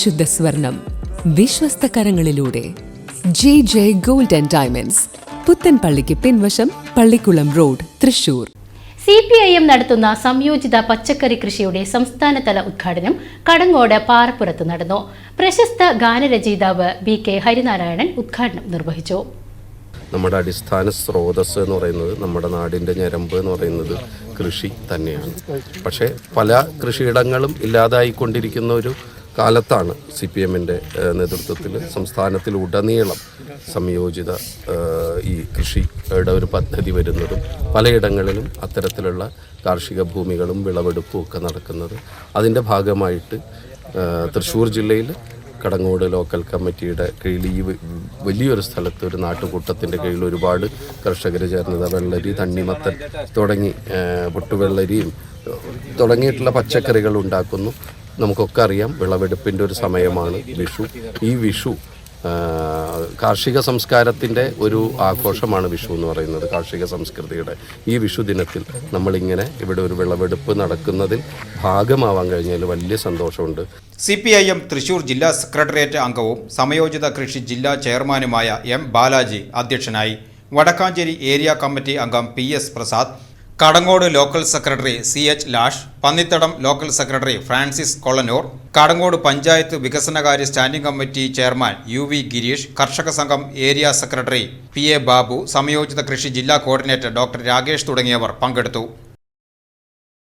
പരിശുദ്ധ സ്വർണം വിശ്വസ്ത കരങ്ങളിലൂടെ JJ Gold and Diamonds, പുത്തൻപള്ളിക്ക് പിൻവശം, പള്ളിക്കുളം റോഡ്, തൃശൂർ. CPIM നടത്തുന്ന സംയോജിത പച്ചക്കറി കൃഷിയുടെ സംസ്ഥാനതല ഉദ്ഘാടനം കടങ്ങോട് പാറപ്പുറത്ത് നടന്നു. പ്രശസ്ത ഗാനരചയിതാവ് BK ഹരിനാരായണൻ ഉദ്ഘാടനം നിർവഹിച്ചു. നമ്മുടെ അടിസ്ഥാന സ്രോതസ് എന്ന് പറയുന്നത്, നമ്മുടെ നാടിൻ്റെ ഞരമ്പ് എന്ന് പറയുന്നത് കൃഷി തന്നെയാണ്. പക്ഷേ പല കൃഷിയിടങ്ങളും ഇല്ലാതായിക്കൊണ്ടിരിക്കുന്ന ഒരു കാലത്താണ് CPM-ൻ്റെ നേതൃത്വത്തിൽ സംസ്ഥാനത്തിലുടനീളം സംയോജിത ഈ കൃഷിയുടെ ഒരു പദ്ധതി വരുന്നതും പലയിടങ്ങളിലും അത്തരത്തിലുള്ള കാർഷിക ഭൂമികളും വിളവെടുപ്പും ഒക്കെ നടക്കുന്നത്. അതിൻ്റെ ഭാഗമായിട്ട് തൃശ്ശൂർ ജില്ലയിൽ കടങ്ങോട് ലോക്കൽ കമ്മിറ്റിയുടെ കീഴിൽ ഈ വലിയൊരു സ്ഥലത്ത് ഒരു നാട്ടുകൂട്ടത്തിൻ്റെ കീഴിൽ ഒരുപാട് കർഷകർ ചേർന്നത് വെള്ളരി, തണ്ണിമത്തൻ തുടങ്ങി പൊട്ടുവെള്ളരിയും തുടങ്ങിയിട്ടുള്ള പച്ചക്കറികൾ ഉണ്ടാക്കുന്നു. നമുക്കൊക്കെ അറിയാം, വിളവെടുപ്പിൻ്റെ ഒരു സമയമാണ് വിഷു. ഈ വിഷു കാർഷിക സംസ്കാരത്തിൻ്റെ ഒരു ആഘോഷമാണ് വിഷു എന്ന് പറയുന്നത്, കാർഷിക സംസ്കൃതിയുടെ. ഈ വിഷു ദിനത്തിൽ നമ്മളിങ്ങനെ ഇവിടെ ഒരു വിളവെടുപ്പ് നടക്കുന്നതിൽ ഭാഗമാവാൻ കഴിഞ്ഞാൽ വലിയ സന്തോഷമുണ്ട്. CPIM തൃശൂർ ജില്ലാ സെക്രട്ടേറിയറ്റ് അംഗവും സമയോജിത കൃഷി ജില്ലാ ചെയർമാനുമായ M. ബാലാജി അധ്യക്ഷനായി. വടക്കാഞ്ചേരി ഏരിയ കമ്മിറ്റി അംഗം PS. Prasad, Kadangode local secretary CH. ലാഷ്, Pannithadam local secretary Francis Kolanur, Kadangode panchayat വികസനകാര്യ standing committee chairman UV. Girish, കർഷക സംഘം ഏരിയ സെക്രട്ടറി PA. ബാബു, സംയോജിത കൃഷി ജില്ലാ കോർഡിനേറ്റർ ഡോക്ടർ രാകേഷ് തുടങ്ങിയവർ പങ്കെടുത്തു.